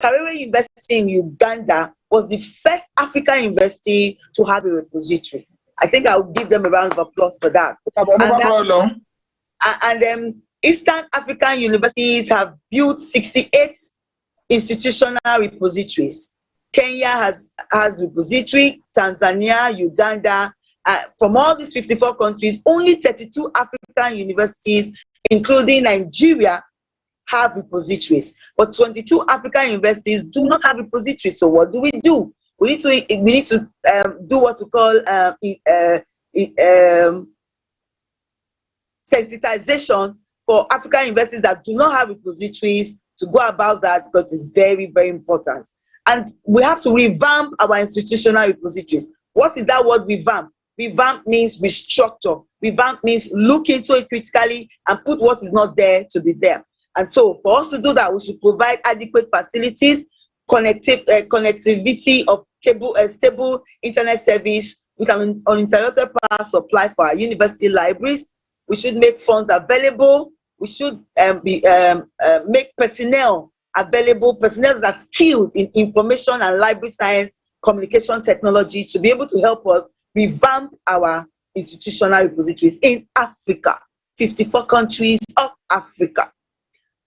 Karere University in Uganda was the first African university to have a repository. I think I will give them a round of applause for that. And Eastern African universities have built 68 institutional repositories. Kenya has repository, Tanzania, Uganda. From all these 54 countries, only 32 African universities, including Nigeria, have repositories. But 22 African universities do not have repositories. So what do? We need to do what we call sensitization for African universities that do not have repositories to go about that, because it's very, very important. And we have to revamp our institutional repositories. What is that word, revamp? Revamp means restructure. Revamp means look into it critically and put what is not there to be there. And so for us to do that, we should provide adequate facilities, connectivity of stable internet service with an uninterrupted power supply for our university libraries. We should make funds available. We should make personnel available, personnel that are skilled in information and library science, communication technology, to be able to help us revamp our institutional repositories in Africa, 54 countries of Africa.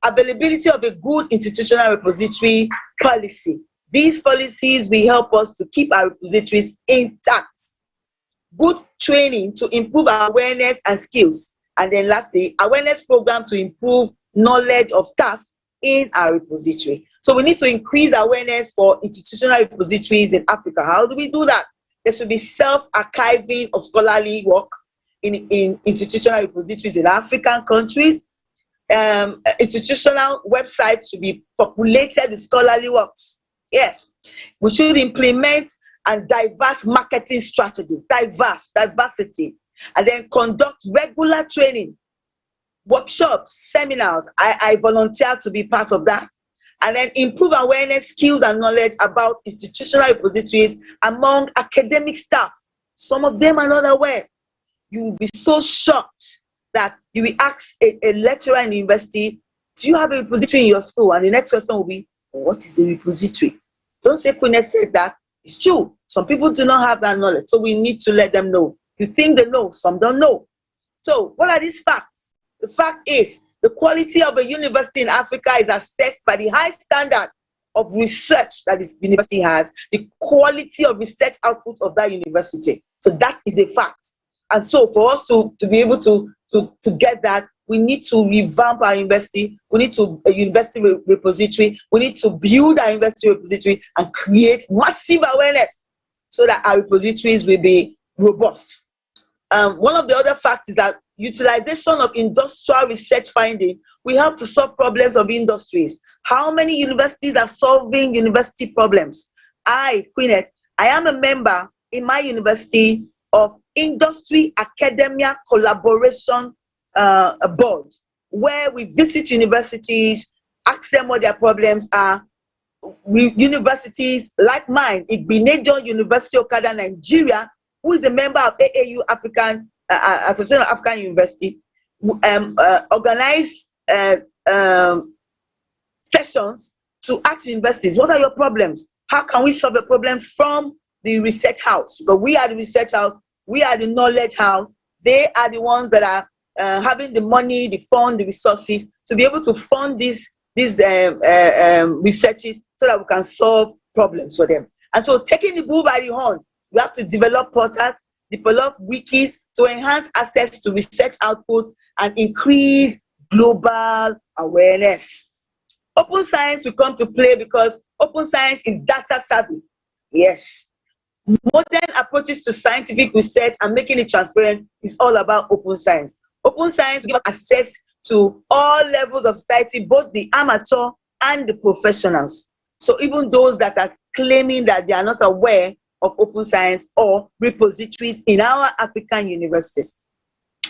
Availability of a good institutional repository policy. These policies will help us to keep our repositories intact. Good training to improve our awareness and skills. And then lastly, awareness program to improve knowledge of staff in our repository. So we need to increase awareness for institutional repositories in Africa. How do we do that? There should be self-archiving of scholarly work in institutional repositories in African countries. Institutional websites should be populated with scholarly works. Yes, we should implement and diverse marketing strategies, diversity, and then conduct regular training, workshops, seminars. I volunteer to be part of that. And then improve awareness, skills, and knowledge about institutional repositories among academic staff. Some of them are not aware. You will be so shocked that you will ask a lecturer in the university, do you have a repository in your school? And the next question will be, what is a repository? Don't say Queen said that. It's true. Some people do not have that knowledge. So we need to let them know. You think they know, some don't know. So what are these facts? The fact is, the quality of a university in Africa is assessed by the high standard of research that this university has, the quality of research output of that university. So that is a fact. And so for us to be able to get that, we need to revamp our university. We need to a university repository. We need to build our university repository and create massive awareness so that our repositories will be robust. One of the other facts is that utilization of industrial research finding will help to solve problems of industries. How many universities are solving university problems? Queenette, I am a member in my university of Industry Academia Collaboration Board, where we visit universities, ask them what their problems are. Universities like mine, Igbinejo University Okada, Nigeria, who is a member of AAU African Association of African University, organize sessions to ask universities, what are your problems? How can we solve the problems from the research house? But we are the research house, we are the knowledge house. They are the ones that are having the money, the fund, the resources to be able to fund these researches so that we can solve problems for them. And so taking the bull by the horn, we have to develop portals, develop wikis to enhance access to research outputs and increase global awareness. Open science will come to play because open science is data savvy. Yes. Modern approaches to scientific research and making it transparent is all about open science. Open science gives us access to all levels of society, both the amateur and the professionals. So even those that are claiming that they are not aware of open science or repositories in our African universities.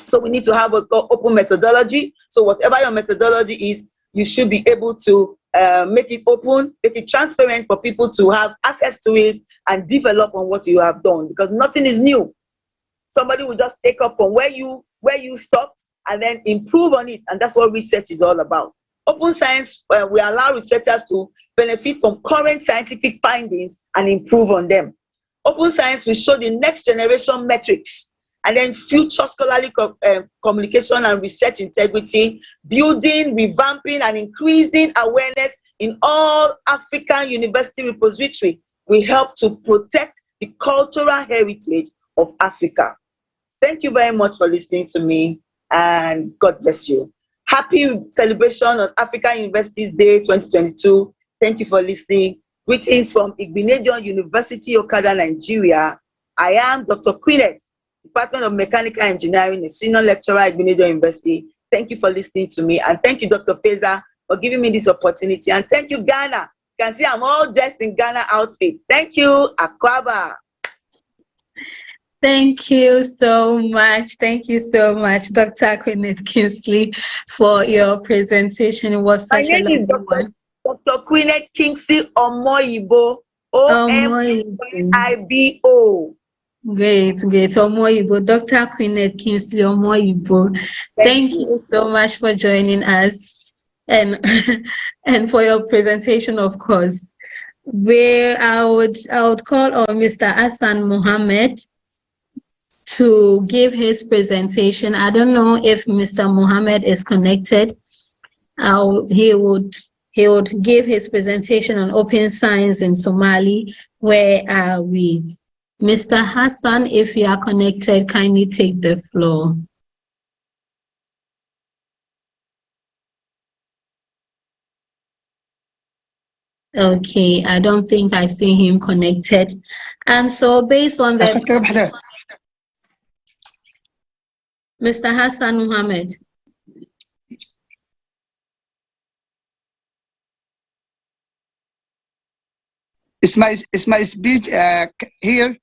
So we need to have an open methodology. So whatever your methodology is, you should be able to make it open, make it transparent for people to have access to it and develop on what you have done, because nothing is new. Somebody will just take up on where you stopped and then improve on it. And that's what research is all about. Open science, we allow researchers to benefit from current scientific findings and improve on them. Open science will show the next generation metrics and then future scholarly communication and research integrity, building, revamping, and increasing awareness in all African university repository will help to protect the cultural heritage of Africa. Thank you very much for listening to me, and God bless you. Happy celebration of African Universities Day 2022. Thank you for listening. Greetings from Igbinedion University, Okada, Nigeria. I am Dr. Queenette, Department of Mechanical Engineering, a senior lecturer at Igbinedion University. Thank you for listening to me, and thank you, Dr. Feza, for giving me this opportunity. And thank you, Ghana. You can see I'm all dressed in Ghana outfit. Thank you, Akwaba. Thank you so much. Thank you so much, Dr. Queenette Kingsley, for your presentation. It was such a lovely one. Dr. Queenette Kingsley Omoyibo, Omoyibo. Great. Omoyibo, Dr. Queenette Kingsley Omoyibo. Thank you so much for joining us and for your presentation, of course. I would call on Mr. Hassan Mohammed to give his presentation. I don't know if Mr. Mohammed is connected. He would give his presentation on open science in Somali. Where are we? Mr. Hassan, if you are connected, kindly take the floor. Okay, I don't think I see him connected. And so based on that, Mr. Hassan Mohammed. Is my speech here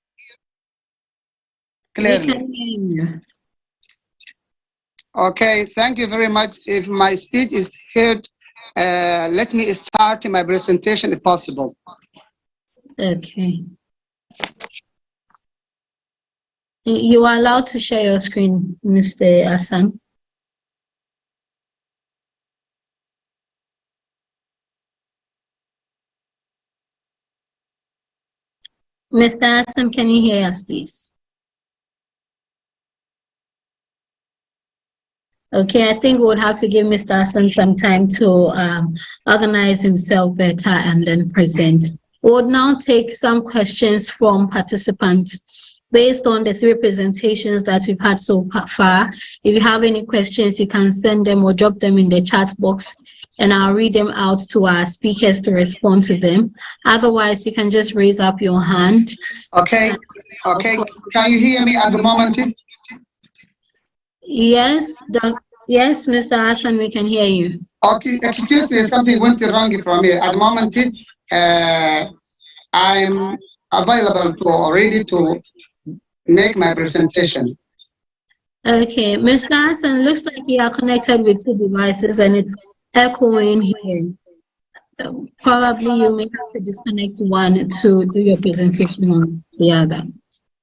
clearly? We can hear you. Okay, thank you very much. If my speech is heard, let me start my presentation if possible. Okay. You are allowed to share your screen, Mr. Hassan. Mr. Hassan, can you hear us, please? Okay, I think we would have to give Mr. Hassan some time to organize himself better and then present. We would now take some questions from participants based on the 3 presentations that we've had so far. If you have any questions, you can send them or drop them in the chat box, and I'll read them out to our speakers to respond to them. Otherwise, you can just raise up your hand. Okay. Can you hear me at the moment? Yes, yes, Mr. Hassan, we can hear you. Okay, excuse me, something went wrong from me. At the moment, I'm available ready to make my presentation. Okay, Mr. Hassan, looks like you are connected with 2 devices and it's echoing here. Probably you may have to disconnect one to do your presentation on the other.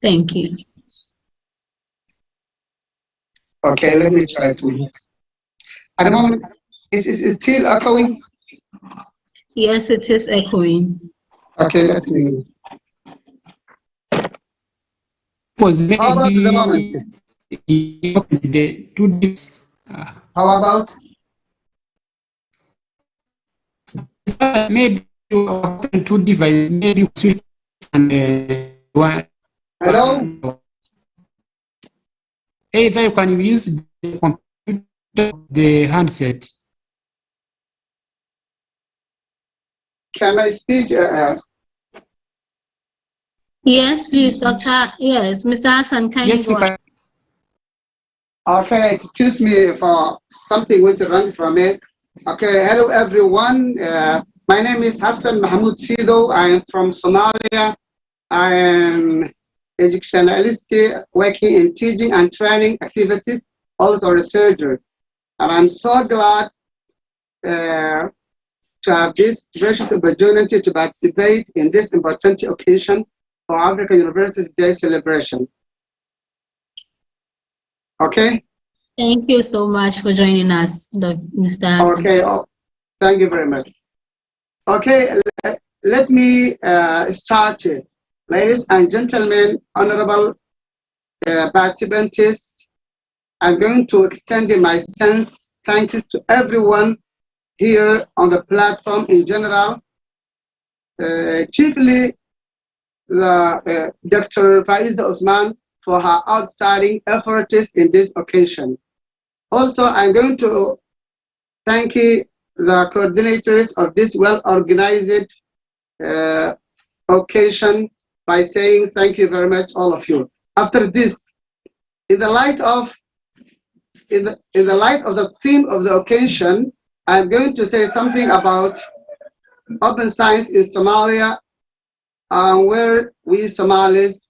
Thank you. Okay, let me try to. At the moment, is it still echoing? Yes, it is echoing. Okay, let me. How about the moment? The 2 days. How about? Maybe you open 2 devices, maybe switch and one. Hello? Either you can use the computer, the handset. Can I speak? Yes, please, Doctor. Yes, Mr. Hassan, can you go on? Okay, excuse me for something went wrong from me. Okay, hello everyone. My name is Hassan Mahmoud Fido. I am from Somalia. I am educationalist working in teaching and training activities, also researcher. And I'm so glad to have this precious opportunity to participate in this important occasion for African University Day celebration. Okay? Thank you so much for joining us, Mr. Hassan. Okay, thank you very much. Okay, let me start. Ladies and gentlemen, honorable participants, I'm going to extend my thank you to everyone here on the platform in general, chiefly the Dr. Faiza Osman for her outstanding efforts in this occasion. Also, I'm going to thank the coordinators of this well-organized occasion by saying thank you very much, all of you. After this, in the light of the theme of the occasion, I'm going to say something about open science in Somalia and where we Somalis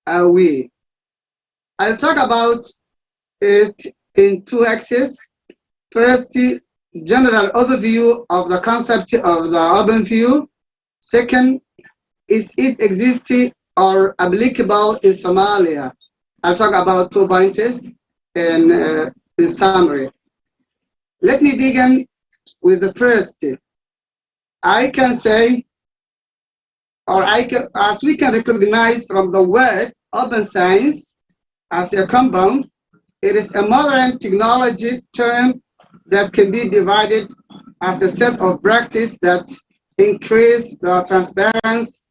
are we. I'll talk about it in two axes. First, general overview of the concept of the open view. Second, is it existing or applicable in Somalia? I'll talk about 2 points in summary. Let me begin with the first. I can say, or as we can recognize from the word open science as a compound, it is a modern technology term that can be divided as a set of practices that increase the transparency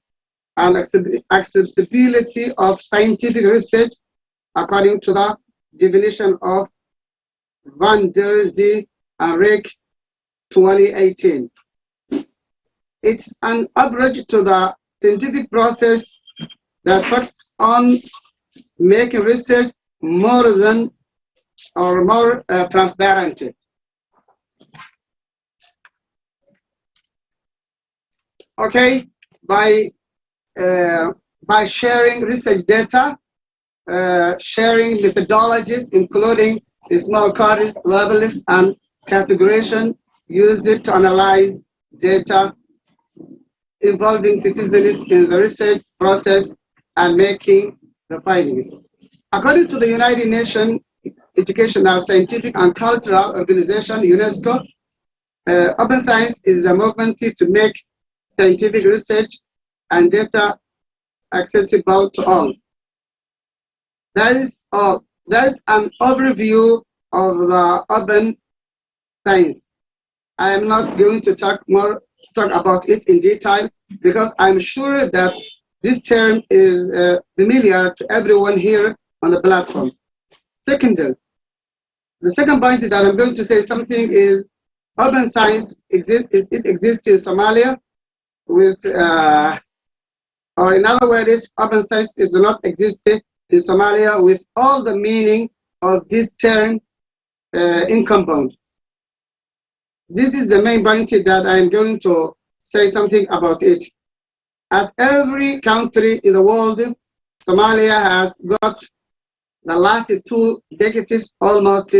and accessibility of scientific research according to the definition of Van der Zee and Rick 2018. It's an approach to the scientific process that focuses on making research more transparent. Okay, by sharing research data, sharing methodologies, including small code labels and categorization used to analyze data involving citizens in the research process and making the findings. According to the United Nations Educational, Scientific and Cultural Organization, UNESCO, open science is a movement to make scientific research and data accessible to all. That is all. That's an overview of the open science. I am not going to talk about it in detail because I'm sure that this term is familiar to everyone here on the platform. Second, the second point that I'm going to say something is open science exists in Somalia with, or in other words, open science is not existing in Somalia with all the meaning of this term in compound. This is the main point that I'm going to say something about it. As every country in the world, Somalia has got the last 2 decades almost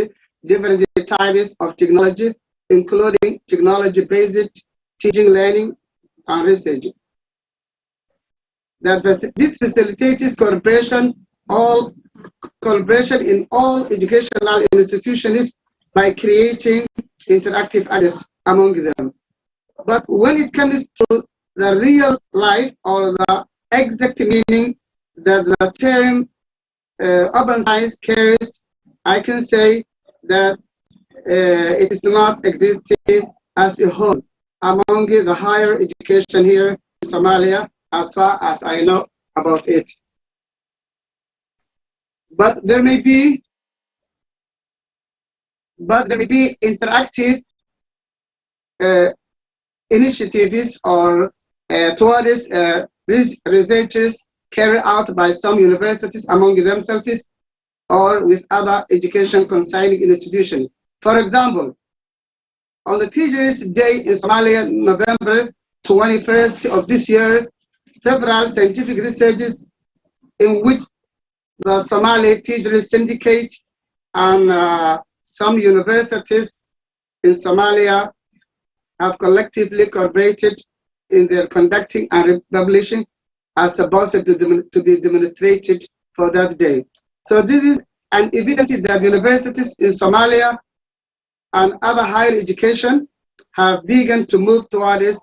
different types of technology, including technology-based teaching, learning, and research. This facilitates collaboration in all educational institutions by creating interactive access among them. But when it comes to the real life or the exact meaning that the term open science carries, I can say that it is not existing as a whole among the higher education here in Somalia, as far as I know about it. But there may be interactive initiatives or towards researches carried out by some universities among themselves or with other education concerning institutions. For example, on the Teachers' Day in Somalia, November 21st of this year, several scientific researches in which the Somali Teachers Syndicate and some universities in Somalia have collectively collaborated in their conducting and publishing are supposed to be demonstrated for that day. So this is an evidence that universities in Somalia and other higher education have begun to move towards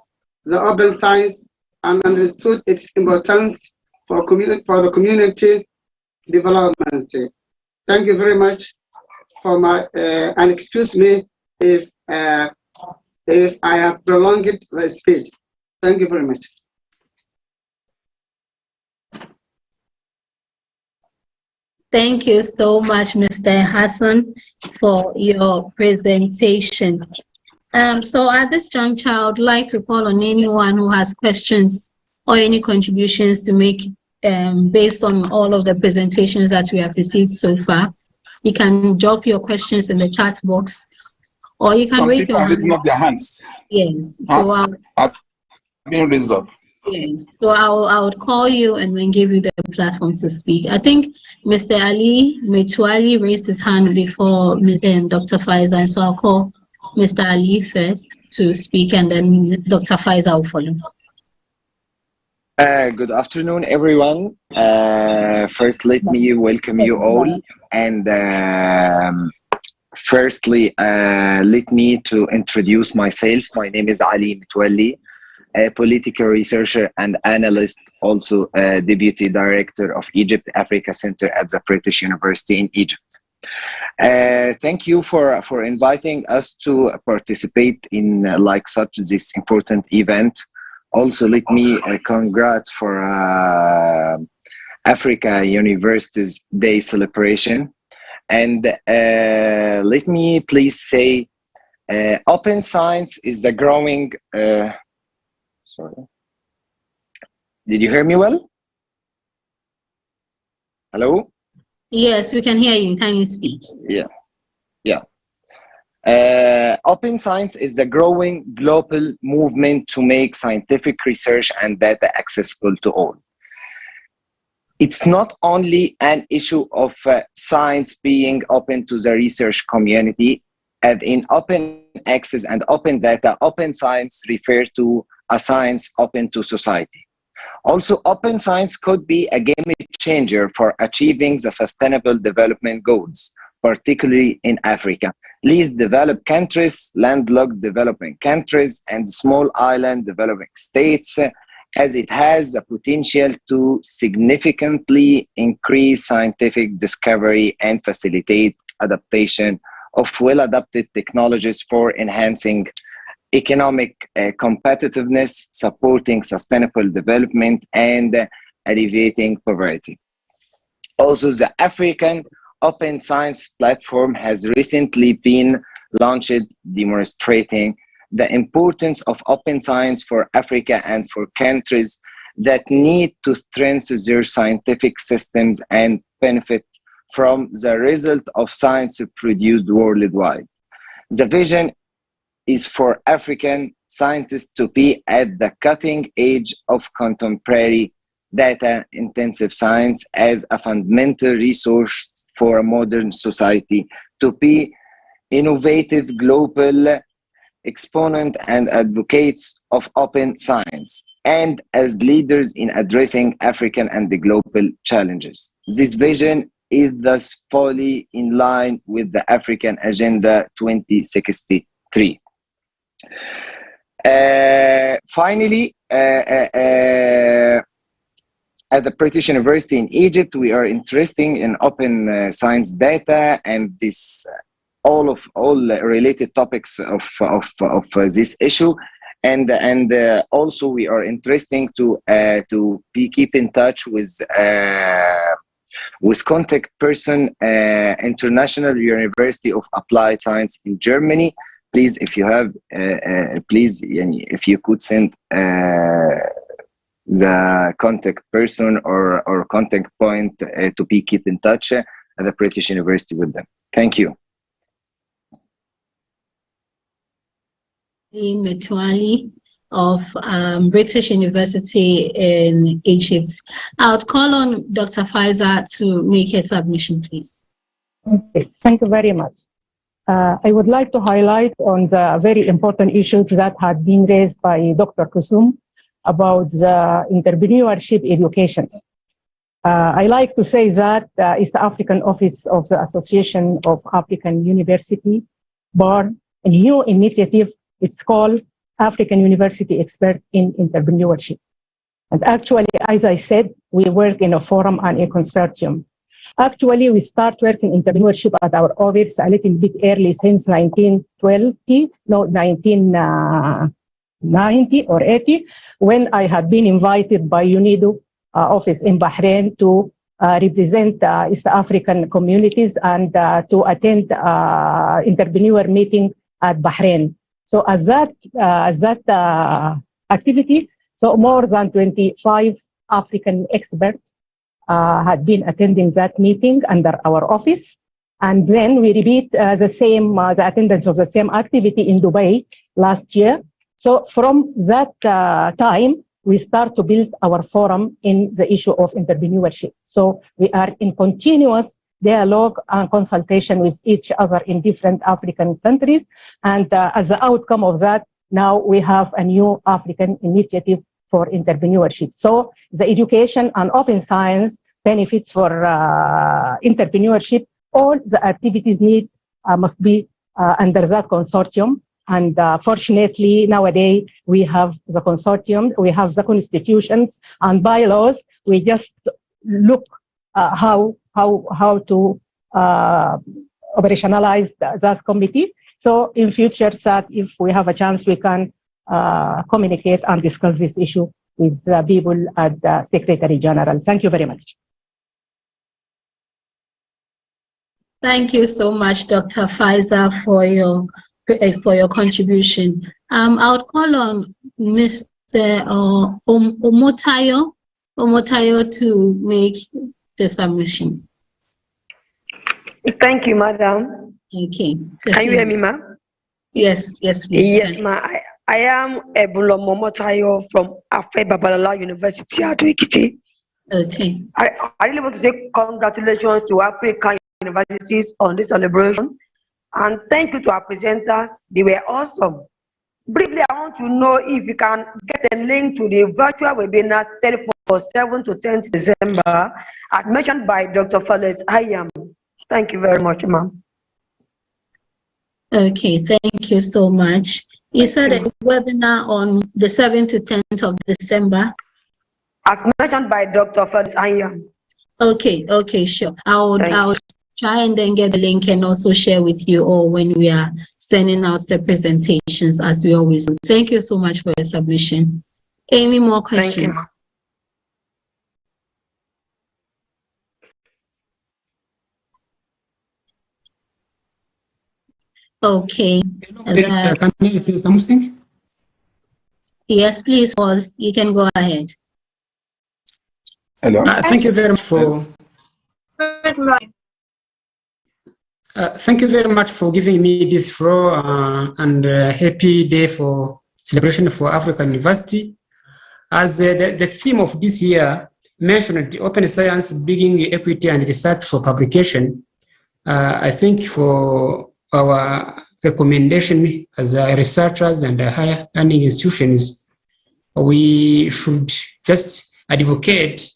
the open science and understood its importance for the community development. Thank you very much for my and excuse me if I have prolonged the speech. Thank you very much. Thank you so much, Mr. Hassan, for your presentation. So at this juncture, I would like to call on anyone who has questions or any contributions to make based on all of the presentations that we have received so far. You can drop your questions in the chat box, or you can raise your hand. Some people are raising up their hands. Yes. So I've been raised up. Yes. So I would call you and then give you the platform to speak. I think Mr. Ali Metwali raised his hand before Dr. Faisal, so I'll call Mr. Ali first to speak, and then Dr. Faisal will follow. Good afternoon, everyone. First, let me welcome you all. And firstly, let me to introduce myself. My name is Ali Metwali, a political researcher and analyst, also Deputy Director of Egypt Africa Center at the British University in Egypt. Thank you for inviting us to participate in like such this important event. Also, let me congrats for Africa University's Day celebration. And let me please say, open science is a growing, sorry. Did you hear me well? Hello? Yes, we can hear you. Can you speak? Yeah. Open science is a growing global movement to make scientific research and data accessible to all. It's not only an issue of science being open to the research community, and in open access and open data, open science refers to a science open to society. Also, open science could be a game changer for achieving the Sustainable Development Goals, particularly in Africa. Least developed countries, landlocked developing countries, and small island developing states, as it has the potential to significantly increase scientific discovery and facilitate adaptation of well-adapted technologies for enhancing economic competitiveness, supporting sustainable development, and alleviating poverty. Also, the African Open Science Platform has recently been launched, demonstrating the importance of open science for Africa and for countries that need to strengthen their scientific systems and benefit from the result of science produced worldwide. The vision is for African scientists to be at the cutting edge of contemporary data-intensive science as a fundamental resource for a modern society, to be innovative global exponent and advocates of open science, and as leaders in addressing African and the global challenges. This vision is thus fully in line with the African Agenda 2063. Finally, at the British University in Egypt, we are interested in open science data and this all related topics of this issue, and also we are interested to keep in touch with contact person, International University of Applied Science in Germany. Please, if you have, if you could send the contact person or contact point to keep in touch at the British University with them. Thank you. Metwali of British University in Egypt. I would call on Dr. Faisal to make a submission, please. Okay, thank you very much. I would like to highlight on the very important issues that had been raised by Dr. Kusum about the entrepreneurship education. I like to say that East African Office of the Association of African University born a new initiative. It's called African university expert in entrepreneurship. And actually, as I said, we work in a forum and a consortium. Actually, we start working in entrepreneurship at our office a little bit early, since 1990 or 80, when I had been invited by UNIDO office in Bahrain to represent East African communities and to attend entrepreneur meeting at Bahrain. So as that activity, so more than 25 African experts had been attending that meeting under our office. And then we repeat the attendance of the same activity in Dubai last year. So from that time, we start to build our forum in the issue of entrepreneurship. So we are in continuous dialogue and consultation with each other in different African countries. And as the outcome of that, now we have a new African initiative for entrepreneurship. So the education and open science benefits for entrepreneurship. All the activities must be under that consortium. And fortunately, nowadays, we have the consortium, we have the constitutions and bylaws. We just look how to operationalize that committee. So in future, that if we have a chance, we can communicate and discuss this issue with people at the Secretary General. Thank you very much. Thank you so much, Dr. Faiza, for your contribution. I'll call on Mr. Omotayo to make the submission. Thank you, madam. Okay. So can you hear me, ma? Yes, please. Yes, ma. I am Ebulo Momotayo from Afe Babalola University at Ekiti. Okay. I really want to say congratulations to African universities on this celebration. And thank you to our presenters. They were awesome. Briefly, I want to know if you can get a link to the virtual webinar scheduled for 7 to 10 December, as mentioned by Dr. Fales Hayam. Thank you very much, ma'am. Okay, thank you so much. You said a webinar on the 7th to 10th of December? As mentioned by Dr. Fales Hayam. Okay, sure. I'll try and then get the link and also share with you all when we are sending out the presentations, as we always do. Thank you so much for your submission. Any more questions? Thank you. Okay. Can you say something? Yes, please, Paul. You can go ahead. Hello. Thank you very much for. Thank you very much for giving me this floor and happy day for celebration for African University. As the theme of this year mentioned, the open science, bringing equity and research for publication. I think for our recommendation as researchers and higher learning institutions, we should just advocate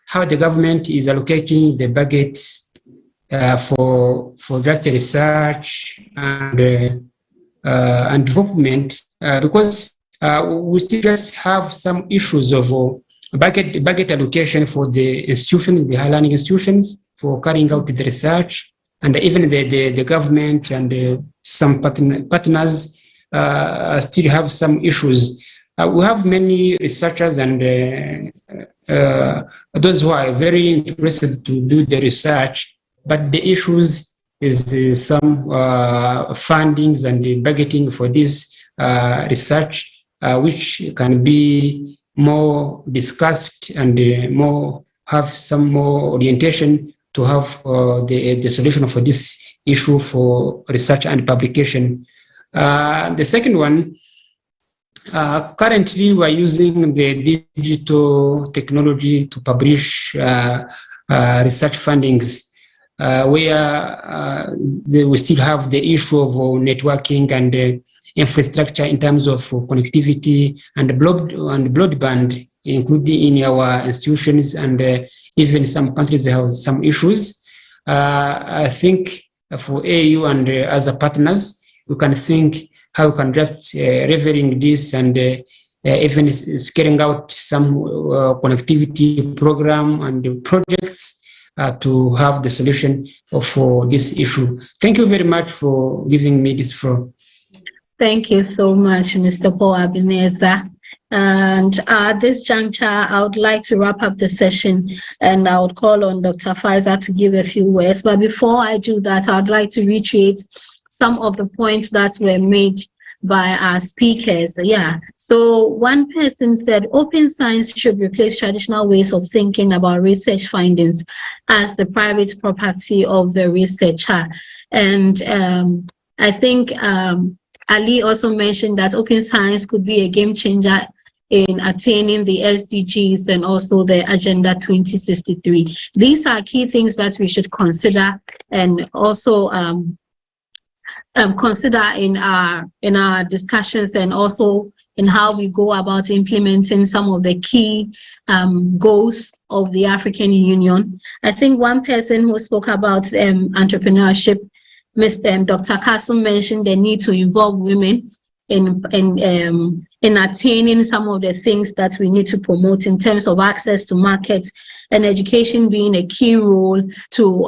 how the government is allocating the budget for just research and development, because we still just have some issues of budget allocation for the institutions, the higher learning institutions, for carrying out the research, and even the government and some partners still have some issues. We have many researchers and those who are very interested to do the research, but the issues is some fundings and budgeting for this research, which can be more discussed and have some more orientation to have the solution for this issue for research and publication. The second one, currently we are using the digital technology to publish research fundings, where we still have the issue of networking and infrastructure in terms of connectivity and broadband, including in our institutions, and even some countries have some issues. I think for AU and other partners, we can think how we can just reveling this and even carrying out some connectivity program and projects to have the solution for this issue. Thank you very much for giving me this floor. Thank you so much, Mr. Paul Ebenezer. And at this juncture, I would like to wrap up the session, and I would call on Dr. Faiza to give a few words. But before I do that, I would like to reiterate some of the points that were made by our speakers. So one person said open science should replace traditional ways of thinking about research findings as the private property of the researcher. And I think Ali also mentioned that open science could be a game changer in attaining the SDGs and also the Agenda 2063. These are key things that we should consider and also consider in our discussions, and also in how we go about implementing some of the key goals of the African Union. I think one person who spoke about entrepreneurship, Dr. Kasum, mentioned the need to involve women in attaining some of the things that we need to promote in terms of access to markets, and education being a key role to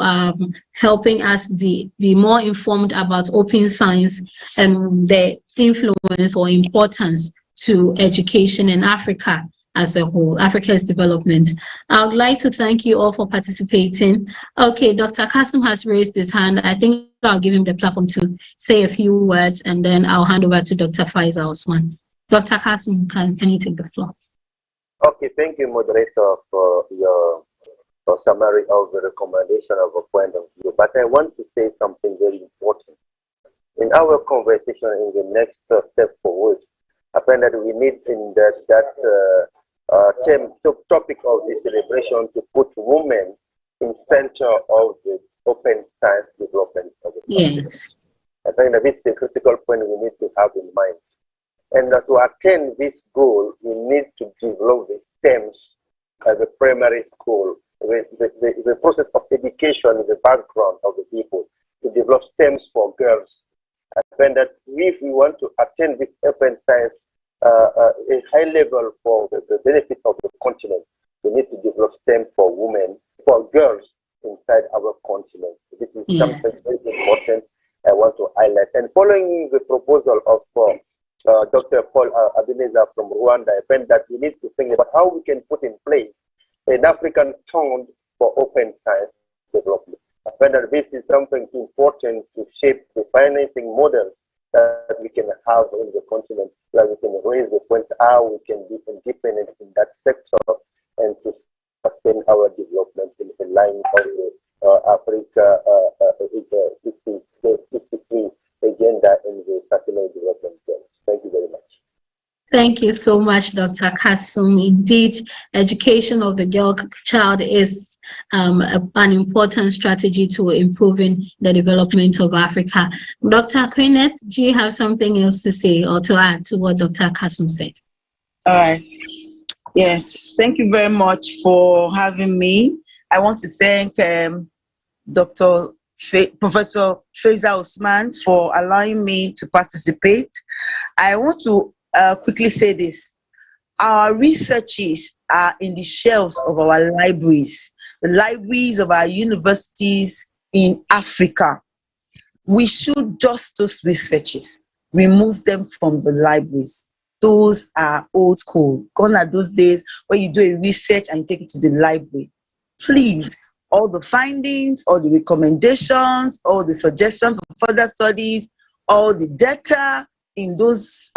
helping us be more informed about open science and the influence or importance to education in Africa as a whole, Africa's development. I would like to thank you all for participating. Okay, Dr. Kasum has raised his hand. I think I'll give him the platform to say a few words, and then I'll hand over to Dr. Faiza Osman. Dr. Kasum, can you take the floor? Okay, thank you, moderator, for your summary of the recommendation of a point of view. But I want to say something very important. In our conversation in the next step forward, I find that we need in topic of this celebration to put women in center of the open science development of the country. Yes. I think that this is a critical point we need to have in mind. And to attain this goal, we need to develop the STEMs as a primary school. The process of education in the background of the people to develop STEMs for girls. I find that if we want to attain this open science a high level for the benefit of the continent, we need to develop STEM for women, for girls inside our continent. This is something very important I want to highlight. And following the proposal of Dr. Paul Ebenezer from Rwanda, I find that we need to think about how we can put in place an African fund for open science development. I find that this is something important to shape the financing model that we can have in the continent, where we can raise the point how we can be independent in that sector and to sustain our development in line of the Africa 63 agenda in the Sustainable Development Goals. Thank you very much. Thank you so much, Dr. Kasum. Indeed, education of the girl child is an important strategy to improving the development of Africa. Dr. Quinette, do you have something else to say or to add to what Dr. Kasum said? All right. Yes, thank you very much for having me. I want to thank Professor Faiza Osman for allowing me to participate. I want to quickly say this. Our researches are in the shelves of our libraries, the libraries of our universities in Africa. We should just those researches, remove them from the libraries. Those are old school. Gone are those days where you do a research and you take it to the library. Please, all the findings, all the recommendations, all the suggestions for further studies, all the data in those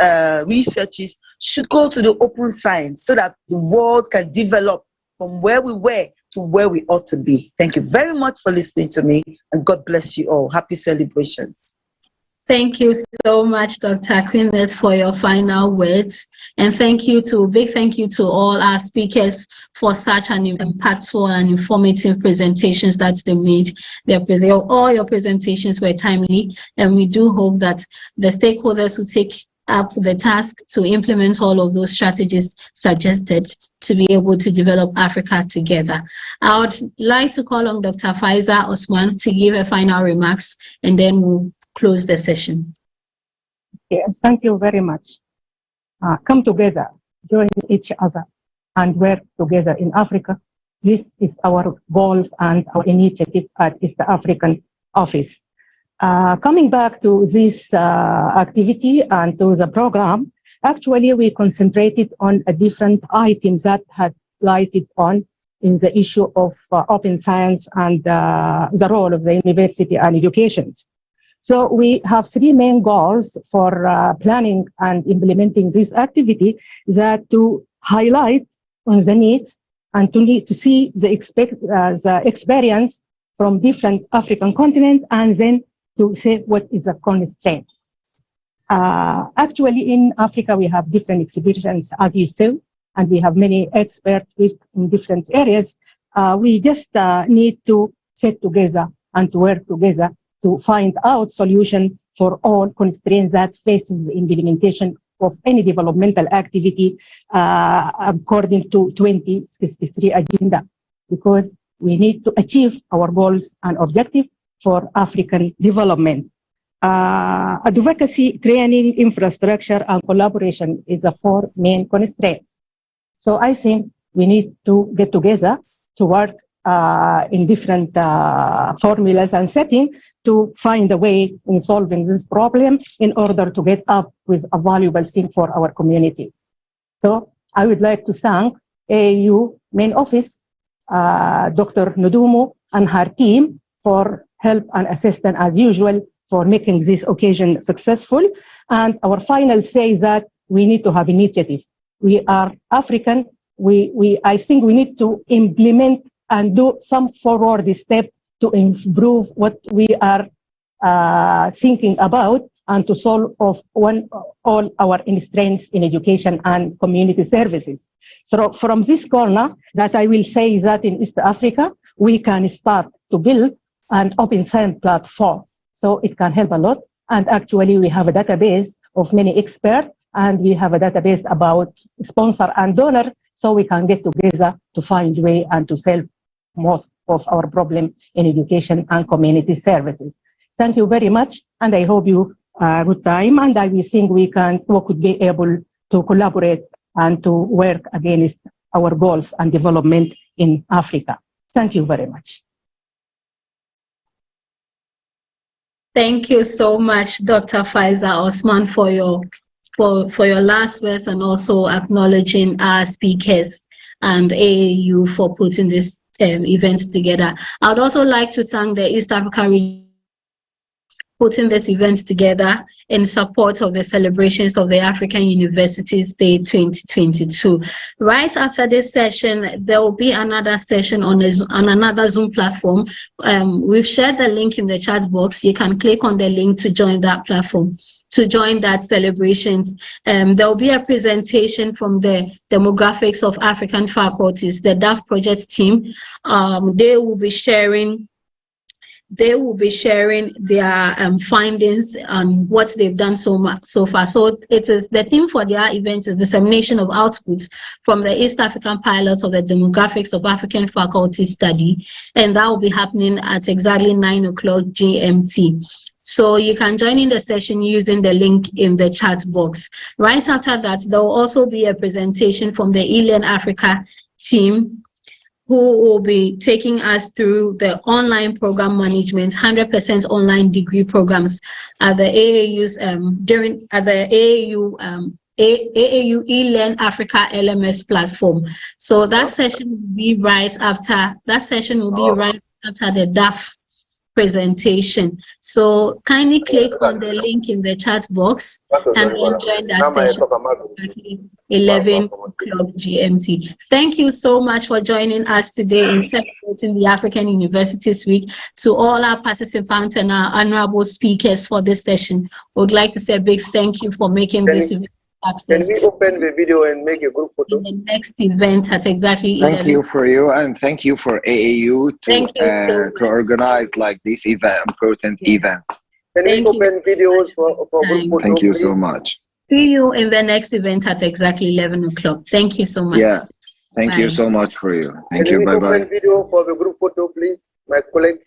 researches should go to the open science so that the world can develop from where we were to where we ought to be. Thank you very much for listening to me, and God bless you all. Happy celebrations. Thank you so much, Dr. Quinette, for your final words. And big thank you to all our speakers for such an impactful and informative presentations that they made. All your presentations were timely, and we do hope that the stakeholders will take up the task to implement all of those strategies suggested to be able to develop Africa together. I would like to call on Dr. Faiza Osman to give her final remarks, and then we'll close the session. Yes, thank you very much. Come together, join each other, and work together in Africa. This is our goals and our initiative at East African Office. Coming back to this activity and to the program, actually we concentrated on a different items that had lighted on in the issue of open science and the role of the university and education. So we have three main goals for planning and implementing this activity, that to highlight on the needs and to see the experience from different African continents, and then to say what is the constraint. Actually, in Africa, we have different experiences, as you said, and we have many experts in different areas. We just need to sit together and to work together to find out solution for all constraints that facing the implementation of any developmental activity according to 2063 agenda, because we need to achieve our goals and objectives for African development. Advocacy, training, infrastructure, and collaboration is the four main constraints. So I think we need to get together to work in different formulas and settings to find a way in solving this problem in order to get up with a valuable thing for our community. So I would like to thank AAU main office, Dr. Ndumu and her team for help and assistance as usual for making this occasion successful. And our final say is that we need to have initiative. We are African. I think we need to implement and do some forward step to improve what we are thinking about and to solve all our constraints in education and community services. So from this corner, that I will say is that in East Africa, we can start to build an open science platform. So it can help a lot. And actually, we have a database of many experts, and we have a database about sponsor and donor, so we can get together to find way and to solve most of our problem in education and community services. Thank you very much, and I hope you good time, and I will think we could be able to collaborate and to work against our goals and development in Africa. Thank you very much. Thank you so much, Dr. Faiza Osman, for your last words, and also acknowledging our speakers and AAU for putting this event together. I would also like to thank the East Africa region for putting this event together in support of the celebrations of the African Universities Day 2022. Right after this session, there will be another session on another Zoom platform. We've shared the link in the chat box. You can click on the link to join that platform, to join that celebrations. There will be a presentation from the Demographics of African Faculties, the DAF project team. They will be sharing their findings on what they've done so far. So it is the theme for their event is dissemination of outputs from the East African pilot of the Demographics of African Faculty study, and that will be happening at exactly 9 o'clock GMT. So you can join in the session using the link in the chat box. Right after that, there will also be a presentation from the eLearn Africa team, who will be taking us through the online program management, 100% online degree programs at the AAU's AAU eLearn Africa LMS platform. So that session will be right after the DAF presentation. So kindly click on the link in the chat box and then join that session at 11 o'clock GMT. Thank you so much for joining us today in celebrating the African Universities Week. To all our participants and our honorable speakers for this session, I would like to say a big thank you for making this event success. Can we open the video and make a group photo? In the next event at exactly 11. Thank you for you, and thank you for AAU to organize like this important event. Can we open videos for group photo? Thank you so much. See you in the next event at exactly 11 o'clock. Thank you so much. Yeah, thank you so much for you. Thank you. Bye bye. Open video for the group photo, please, my colleague.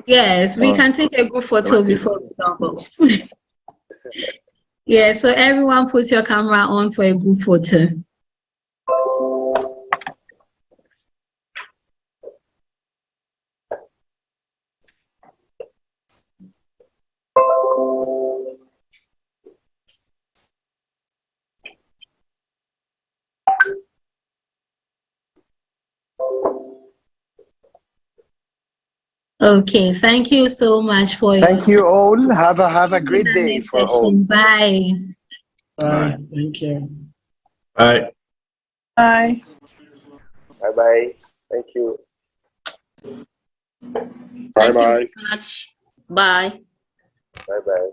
Yes, we can take a group photo before we log off. Yeah, so everyone put your camera on for a group photo. Okay, thank you so much for Thank you all. Have a great day for all. Bye. Bye. Thank you. Bye. Bye. Bye bye. Thank you. Thank you very much. Bye. Bye bye.